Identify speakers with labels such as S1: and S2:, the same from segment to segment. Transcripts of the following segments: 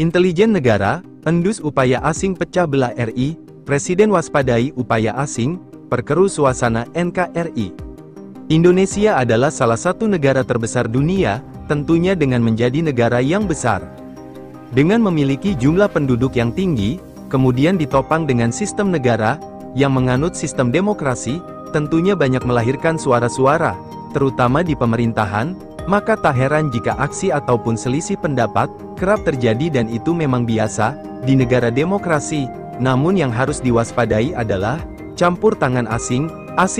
S1: Intelijen negara, endus upaya asing pecah belah RI, Presiden waspadai upaya asing, perkeruh suasana NKRI. Indonesia adalah salah satu negara terbesar dunia, tentunya dengan menjadi negara yang besar. Dengan memiliki jumlah penduduk yang tinggi, kemudian ditopang dengan sistem negara, yang menganut sistem demokrasi, tentunya banyak melahirkan suara-suara, terutama di pemerintahan, maka tak heran jika aksi ataupun selisih pendapat, kerap terjadi dan itu memang biasa, di negara demokrasi. Namun yang harus diwaspadai adalah, campur tangan asing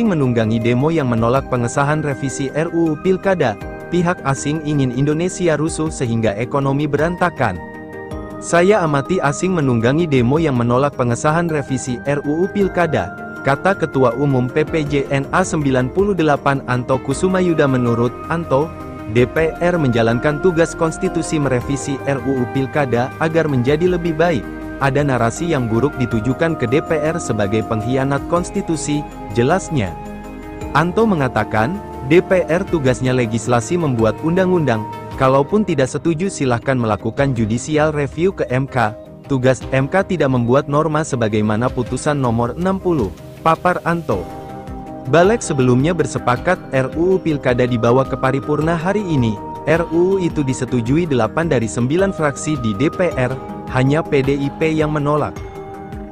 S1: menunggangi demo yang menolak pengesahan revisi RUU Pilkada. Pihak asing ingin Indonesia rusuh sehingga ekonomi berantakan. Saya amati asing menunggangi demo yang menolak pengesahan revisi RUU Pilkada, kata Ketua Umum PPJNA 98 Anto Kusumayuda. Menurut Anto, DPR menjalankan tugas konstitusi merevisi RUU Pilkada agar menjadi lebih baik. Ada narasi yang buruk ditujukan ke DPR sebagai pengkhianat konstitusi, jelasnya. Anto mengatakan, DPR tugasnya legislasi membuat undang-undang. Kalaupun tidak setuju silahkan melakukan judicial review ke MK. Tugas MK tidak membuat norma sebagaimana putusan nomor 60, papar Anto. Balik sebelumnya bersepakat RUU Pilkada dibawa ke paripurna hari ini. RUU itu disetujui 8 dari 9 fraksi di DPR, hanya PDIP yang menolak.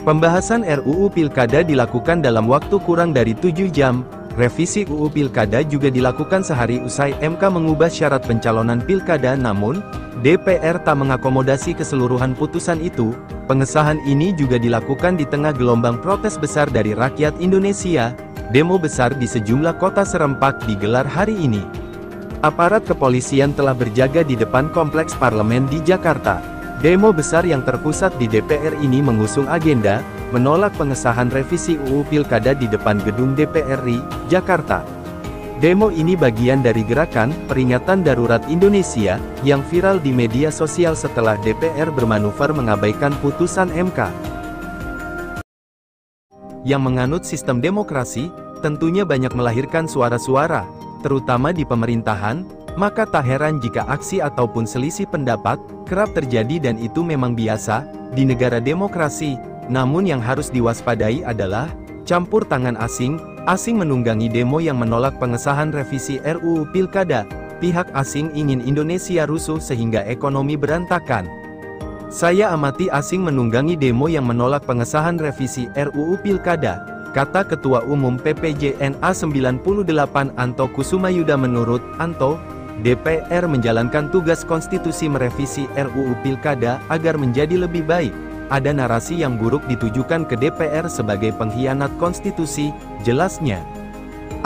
S1: Pembahasan RUU Pilkada dilakukan dalam waktu kurang dari 7 jam. Revisi UU Pilkada juga dilakukan sehari usai MK mengubah syarat pencalonan Pilkada, namun DPR tak mengakomodasi keseluruhan putusan itu. Pengesahan ini juga dilakukan di tengah gelombang protes besar dari rakyat Indonesia. Demo besar di sejumlah kota serempak digelar hari ini. Aparat kepolisian telah berjaga di depan kompleks parlemen di Jakarta. Demo besar yang terpusat di DPR ini mengusung agenda menolak pengesahan revisi UU Pilkada di depan gedung DPR RI, Jakarta. Demo ini bagian dari gerakan peringatan darurat Indonesia yang viral di media sosial setelah DPR bermanuver mengabaikan putusan MK. Yang menganut sistem demokrasi, tentunya banyak melahirkan suara-suara, terutama di pemerintahan, maka tak heran jika aksi ataupun selisih pendapat kerap terjadi dan itu memang biasa di negara demokrasi. Namun yang harus diwaspadai adalah campur tangan asing menunggangi demo yang menolak pengesahan revisi RUU Pilkada. Pihak asing ingin Indonesia rusuh sehingga ekonomi berantakan. Saya amati asing menunggangi demo yang menolak pengesahan revisi RUU Pilkada, kata Ketua Umum PPJNA 98 Anto Kusumayuda. Menurut Anto, DPR menjalankan tugas konstitusi merevisi RUU Pilkada agar menjadi lebih baik. Ada narasi yang buruk ditujukan ke DPR sebagai pengkhianat konstitusi, jelasnya.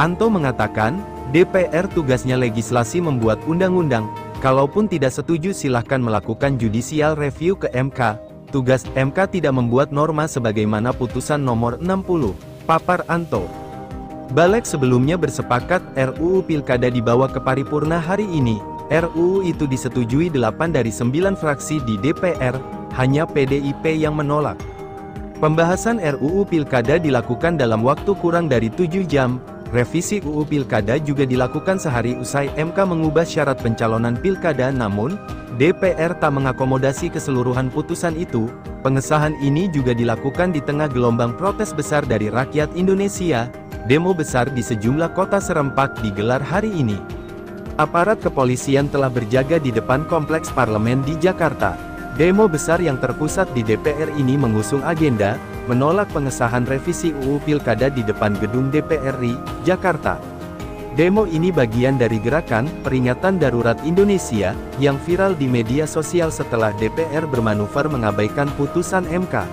S1: Anto mengatakan, DPR tugasnya legislasi membuat undang-undang. Kalaupun tidak setuju silahkan melakukan judicial review ke MK. Tugas MK tidak membuat norma sebagaimana putusan nomor 60, papar Anto. Balik sebelumnya bersepakat RUU Pilkada dibawa ke paripurna hari ini. RUU itu disetujui 8 dari 9 fraksi di DPR, hanya PDIP yang menolak. Pembahasan RUU Pilkada dilakukan dalam waktu kurang dari 7 jam. Revisi UU Pilkada juga dilakukan sehari usai MK mengubah syarat pencalonan Pilkada, namun DPR tak mengakomodasi keseluruhan putusan itu. Pengesahan ini juga dilakukan di tengah gelombang protes besar dari rakyat Indonesia. Demo besar di sejumlah kota serempak digelar hari ini. Aparat kepolisian telah berjaga di depan kompleks parlemen di Jakarta. Demo besar yang terpusat di DPR ini mengusung agenda menolak pengesahan revisi UU Pilkada di depan gedung DPR RI, Jakarta. Demo ini bagian dari gerakan peringatan darurat Indonesia yang viral di media sosial setelah DPR bermanuver mengabaikan putusan MK.